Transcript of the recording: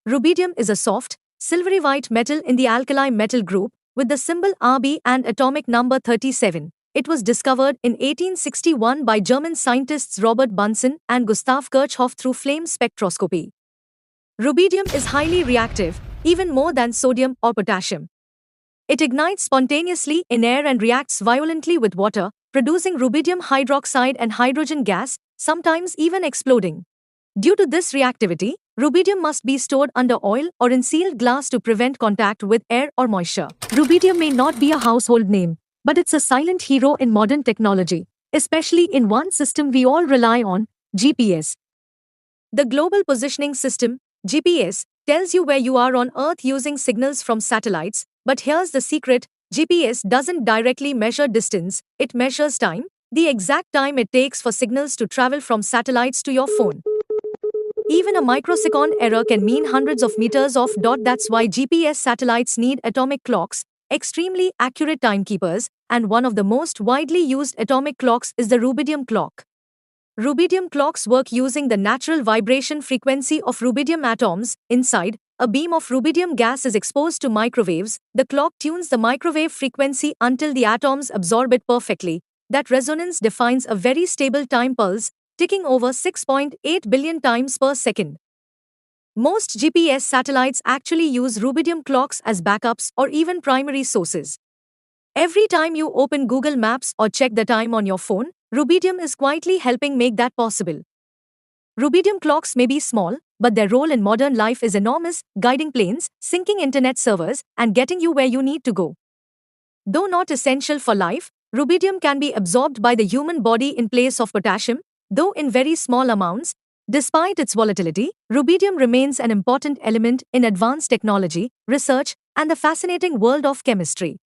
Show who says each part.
Speaker 1: Rubidium is a soft, silvery white metal in the alkali metal group, with the symbol Rb and atomic number 37. It was discovered in 1861 by German scientists Robert Bunsen and Gustav Kirchhoff through flame spectroscopy. Rubidium is highly reactive, even more than sodium or potassium. It ignites spontaneously in air and reacts violently with water, producing rubidium hydroxide and hydrogen gas, sometimes even exploding. Due to this reactivity, rubidium must be stored under oil or in sealed glass to prevent contact with air or moisture. Rubidium may not be a household name, but it's a silent hero in modern technology, especially in one system we all rely on, GPS. The Global Positioning System, GPS, tells you where you are on Earth using signals from satellites, but here's the secret: GPS doesn't directly measure distance, it measures time, the exact time it takes for signals to travel from satellites to your phone. Even a microsecond error can mean hundreds of meters off. That's why GPS satellites need atomic clocks, extremely accurate timekeepers, and one of the most widely used atomic clocks is the rubidium clock. Rubidium clocks work using the natural vibration frequency of rubidium atoms. Inside, a beam of rubidium gas is exposed to microwaves. The clock tunes the microwave frequency until the atoms absorb it perfectly. That resonance defines a very stable time pulse, ticking over 6.8 billion times per second. Most GPS satellites actually use rubidium clocks as backups or even primary sources. Every time you open Google Maps or check the time on your phone, rubidium is quietly helping make that possible. Rubidium clocks may be small, but their role in modern life is enormous, guiding planes, syncing internet servers, and getting you where you need to go. Though not essential for life, rubidium can be absorbed by the human body in place of potassium, though in very small amounts. Despite its volatility, rubidium remains an important element in advanced technology, research, and the fascinating world of chemistry.